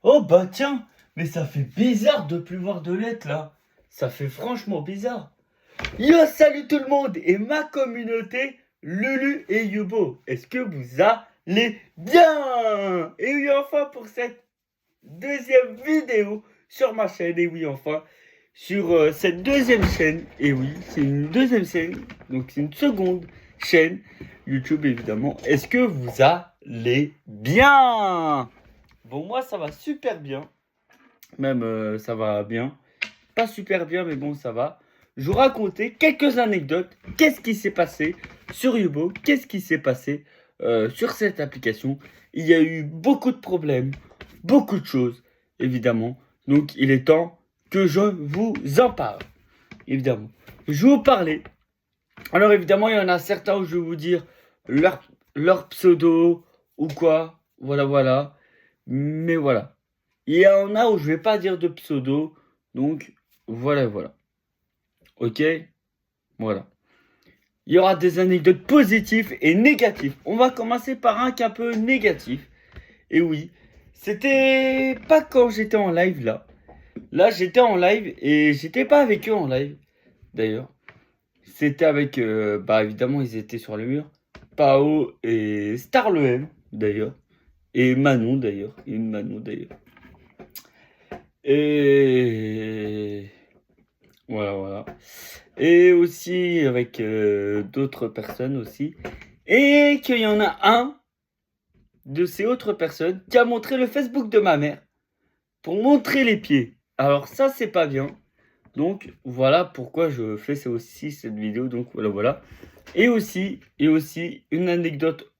Oh bah tiens, mais ça fait bizarre de plus voir de lettres là. Ça fait franchement bizarre. Yo, salut tout le monde et ma communauté, Lulu et Yubo. Est-ce que vous allez bien? Et oui, enfin pour cette deuxième vidéo sur ma chaîne. Et oui, enfin, sur cette deuxième chaîne. Et oui, c'est une deuxième chaîne. Donc c'est une seconde chaîne YouTube évidemment. Est-ce que vous allez bien? Bon, moi ça va super bien. Même ça va bien. Pas super bien, mais bon, ça va. Je vous raconter quelques anecdotes. Qu'est-ce qui s'est passé sur Yubo? Qu'est-ce qui s'est passé sur cette application? Il y a eu beaucoup de problèmes, beaucoup de choses, évidemment. Donc, il est temps que je vous en parle, évidemment. Je vais vous parler. Alors, évidemment, il y en a certains où je vais vous dire leur pseudo ou quoi. Voilà, voilà. Mais voilà. Il y en a où je vais pas dire de pseudo. Donc, voilà, voilà. Ok? Voilà. Il y aura des anecdotes positives et négatives. On va commencer par un qui est un peu négatif. Et oui, c'était pas quand j'étais en live là. Là, j'étais en live et j'étais pas avec eux en live, d'ailleurs. C'était avec, bah évidemment, ils étaient sur le mur. Pao et Star le M, d'ailleurs. Et Manon, d'ailleurs. Et une Manon, d'ailleurs. Et voilà, voilà. Et aussi avec d'autres personnes aussi. Et qu'il y en a un de ces autres personnes qui a montré le Facebook de ma mère pour montrer les pieds. Alors ça, c'est pas bien. Donc voilà pourquoi je fais ça aussi cette vidéo. Donc voilà, voilà. Et aussi une anecdote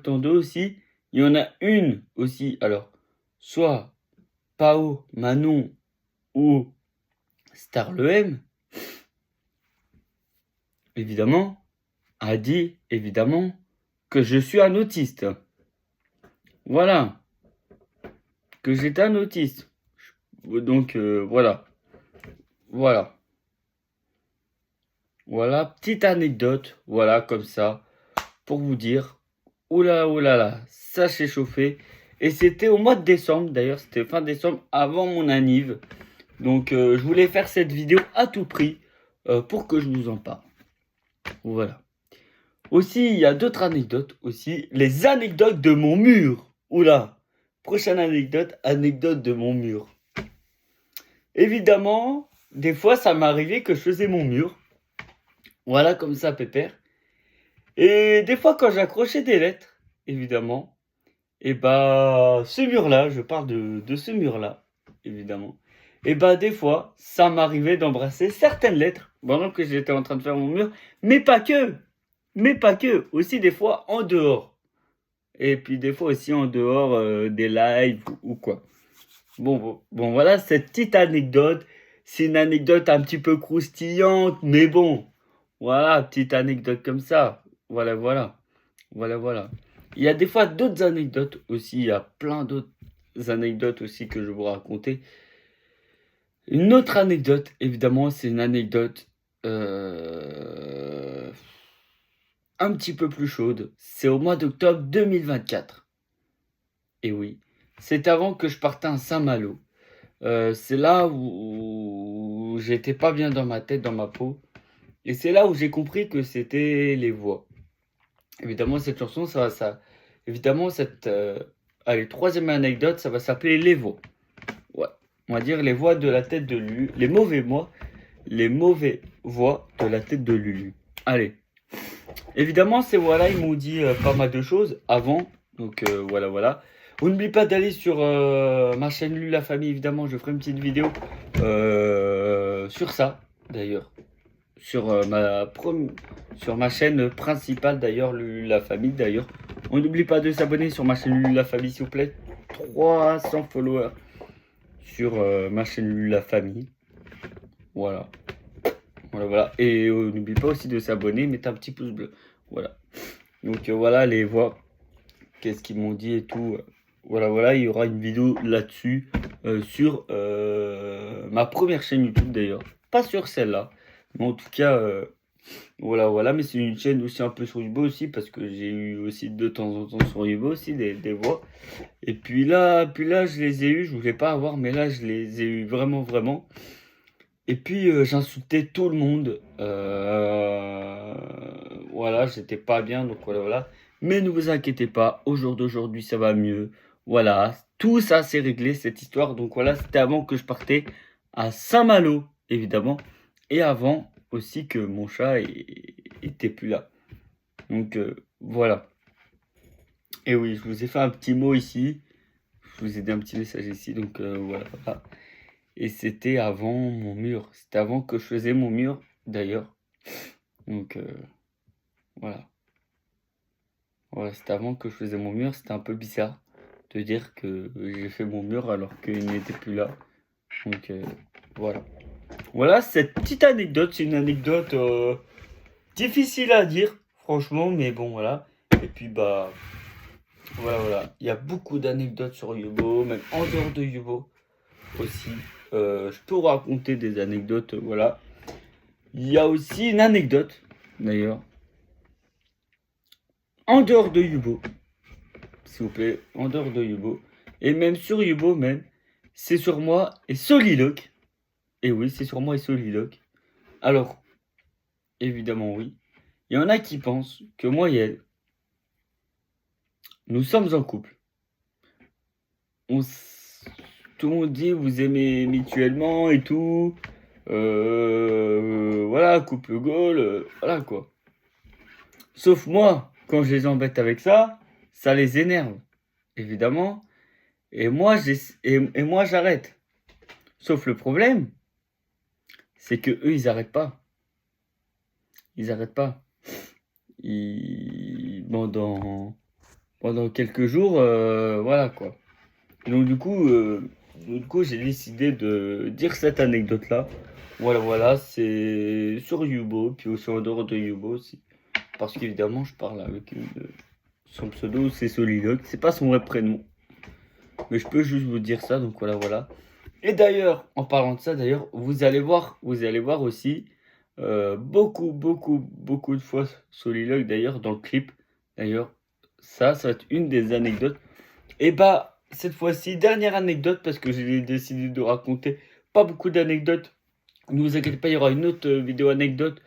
en deux aussi. Il y en a une aussi. Alors, soit Pao, Manon ou Star le M, évidemment, a dit évidemment que je suis un autiste. Voilà, que j'étais un autiste. Donc voilà, voilà, voilà, petite anecdote, voilà comme ça, pour vous dire, oula là, ça s'est chauffé. Et c'était au mois de décembre, d'ailleurs, c'était fin décembre, avant mon anniv. Donc je voulais faire cette vidéo à tout prix pour que je vous en parle. Voilà. Aussi, il y a d'autres anecdotes aussi. Les anecdotes de mon mur. Oula. Prochaine anecdote, anecdote de mon mur. Évidemment, des fois, ça m'arrivait que je faisais mon mur. Voilà, comme ça, pépère. Et des fois, quand j'accrochais des lettres, évidemment, et bah, ce mur-là, je parle de ce mur-là, évidemment. Et bah, des fois, ça m'arrivait d'embrasser certaines lettres pendant que j'étais en train de faire mon mur, mais pas que. Mais pas que. Aussi, des fois, en dehors. Et puis des fois aussi en dehors des lives ou quoi. Bon, voilà cette petite anecdote. C'est une anecdote un petit peu croustillante, mais bon. Voilà, petite anecdote comme ça. Voilà, voilà. Voilà, voilà. Il y a des fois d'autres anecdotes aussi. Il y a plein d'autres anecdotes aussi que je vais vous raconter. Une autre anecdote, évidemment, c'est une anecdote un petit peu plus chaude. C'est au mois d'octobre 2024. Et oui, c'est avant que je parte à Saint-Malo. C'est là où j'étais pas bien dans ma tête, dans ma peau. Et c'est là où j'ai compris que c'était les voix. Évidemment, cette chanson, évidemment, allez, troisième anecdote, ça va s'appeler Les voix. Ouais, on va dire les voix de la tête de Lulu. Les mauvais voix de la tête de Lulu. Allez. Évidemment, ces voix-là, ils m'ont dit pas mal de choses avant. Donc voilà, voilà. Vous n'oubliez pas d'aller sur ma chaîne Lulu la famille, évidemment, je ferai une petite vidéo sur ça, d'ailleurs. Sur, sur ma chaîne principale, d'ailleurs, Lulu la famille, d'ailleurs. On n'oublie pas de s'abonner sur ma chaîne Lulu la famille, s'il vous plaît. 300 followers sur ma chaîne Lulu la famille. Voilà. Voilà, voilà. Et n'oublie pas aussi de s'abonner, mettez un petit pouce bleu. Voilà. Donc voilà les voix. Qu'est-ce qu'ils m'ont dit et tout. Voilà, voilà, il y aura une vidéo là-dessus sur ma première chaîne YouTube d'ailleurs. Pas sur celle-là, mais en tout cas Voilà, voilà, mais c'est une chaîne aussi un peu sur Yubo aussi, parce que j'ai eu aussi de temps en temps sur Yubo aussi des voix. Et puis là, je les ai eu, je voulais pas avoir, mais là, je les ai eu vraiment, vraiment. Et puis, j'insultais tout le monde. Voilà, j'étais pas bien, donc voilà, voilà. Mais ne vous inquiétez pas, au jour d'aujourd'hui, ça va mieux. Voilà, tout ça, c'est réglé, cette histoire. Donc voilà, c'était avant que je partais à Saint-Malo, évidemment. Et avant aussi que mon chat était plus là. Donc voilà. Et oui, je vous ai fait un petit mot ici. Je vous ai dit un petit message ici. Donc voilà, voilà. Et c'était avant mon mur. C'était avant que je faisais mon mur, d'ailleurs. Donc voilà. Voilà, c'était avant que je faisais mon mur. C'était un peu bizarre de dire que j'ai fait mon mur alors qu'il n'était plus là. Donc voilà. Voilà, cette petite anecdote, c'est une anecdote difficile à dire, franchement, mais bon, voilà. Et puis, bah, voilà, voilà. Il y a beaucoup d'anecdotes sur Yubo, même en dehors de Yubo aussi. Je peux vous raconter des anecdotes, voilà. Il y a aussi une anecdote, d'ailleurs, en dehors de Yubo, s'il vous plaît, en dehors de Yubo, et même sur Yubo, même, c'est sur moi et Soliloque. Et oui, c'est sur moi et Soliloque. Alors, évidemment, oui. Il y en a qui pensent que moi et elle, nous sommes en couple. Tout le monde dit vous aimez mutuellement et tout. Voilà, couple goal, voilà quoi. Sauf moi, quand je les embête avec ça, ça les énerve, évidemment. Et moi, moi j'arrête. Sauf le problème, c'est que eux, ils arrêtent pas. Ils arrêtent pas. Pendant quelques jours, voilà quoi. Donc du coup, j'ai décidé de dire cette anecdote-là. Voilà, voilà, c'est sur Yubo, puis aussi en dehors de Yubo aussi. Parce qu'évidemment, je parle avec son pseudo, c'est Soliloque. C'est pas son vrai prénom. Mais je peux juste vous dire ça, donc voilà, voilà. Et d'ailleurs, en parlant de ça, d'ailleurs, vous allez voir aussi beaucoup, beaucoup, beaucoup de fois Soliloque, d'ailleurs, dans le clip. D'ailleurs, ça va être une des anecdotes. Et bah, cette fois-ci, dernière anecdote, parce que j'ai décidé de raconter pas beaucoup d'anecdotes. Ne vous inquiétez pas, il y aura une autre vidéo anecdote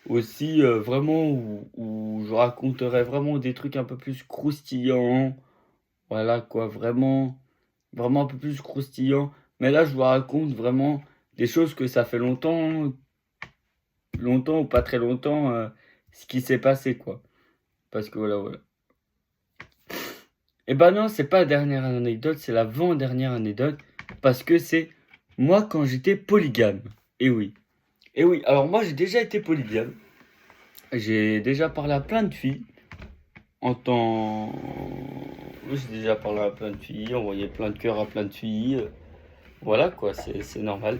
aussi, vraiment, où je raconterai vraiment des trucs un peu plus croustillants. Voilà, quoi, vraiment, vraiment un peu plus croustillants. Mais là, je vous raconte vraiment des choses que ça fait longtemps, longtemps ou pas très longtemps, ce qui s'est passé, quoi. Parce que voilà, voilà. Et bah non, c'est pas la dernière anecdote, c'est l'avant-dernière anecdote. Parce que c'est moi quand j'étais polygame. Et oui. Et oui, alors moi j'ai déjà été polygame. J'ai déjà parlé à plein de filles. Oui, j'ai déjà parlé à plein de filles, envoyé plein de cœurs à plein de filles. Voilà quoi, c'est normal.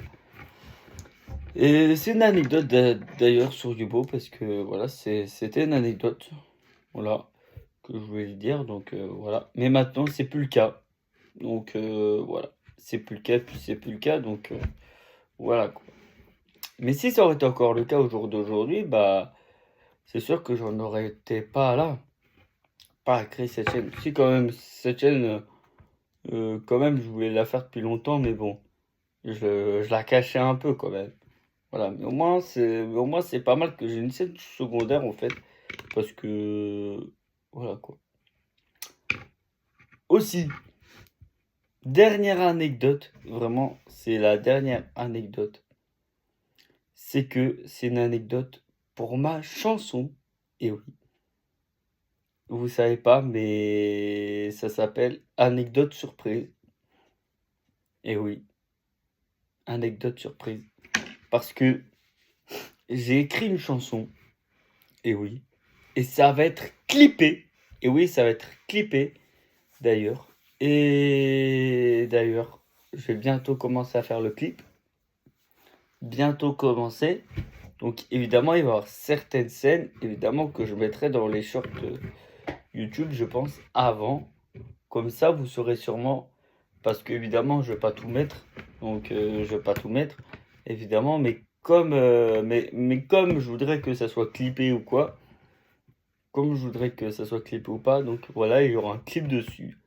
Et c'est une anecdote d'ailleurs sur Yubo parce que voilà, c'était une anecdote. Voilà, que je voulais dire. Donc voilà. Mais maintenant, c'est plus le cas. Donc voilà. C'est plus le cas, puis c'est plus le cas. Donc voilà quoi. Mais si ça aurait été encore le cas au jour d'aujourd'hui, bah c'est sûr que j'en aurais été pas là. Pas à créer cette chaîne. Si quand même, cette chaîne, quand même, je voulais la faire depuis longtemps, mais bon, je la cachais un peu quand même. Voilà, mais au moins c'est pas mal que j'ai une scène secondaire en fait, parce que voilà quoi. Aussi, dernière anecdote, vraiment, c'est la dernière anecdote. C'est que c'est une anecdote pour ma chanson. Et oui, vous savez pas, mais ça s'appelle Anecdote surprise. Et oui, anecdote surprise. Parce que j'ai écrit une chanson. Et oui. Et ça va être clippé. Et oui, ça va être clippé d'ailleurs. Et d'ailleurs, je vais bientôt commencer à faire le clip. Bientôt commencer. Donc évidemment, il va y avoir certaines scènes, évidemment, que je mettrai dans les shorts de YouTube, je pense, avant. Comme ça, vous saurez sûrement. Parce que évidemment, je vais pas tout mettre. Donc je vais pas tout mettre. Évidemment, mais mais comme je voudrais que ça soit clippé ou quoi, comme je voudrais que ça soit clippé ou pas, donc voilà, il y aura un clip dessus.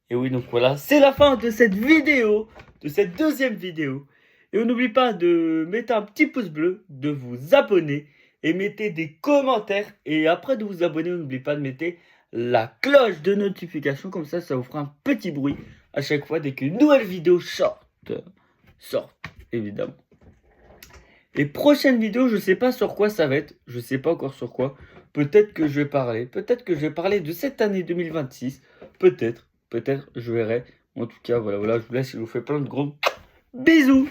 Et oui, donc voilà, c'est la fin de cette vidéo, de cette deuxième vidéo. Et on n'oublie pas de mettre un petit pouce bleu, de vous abonner et mettez des commentaires. Et après de vous abonner, n'oubliez pas de mettre la cloche de notification, comme ça vous fera un petit bruit à chaque fois dès qu'une nouvelle vidéo sort, évidemment. Et prochaine vidéo, je sais pas sur quoi ça va être, je sais pas encore sur quoi. Peut-être que je vais parler de cette année 2026, peut-être, je verrai. En tout cas, voilà, je vous laisse, je vous fais plein de gros bisous.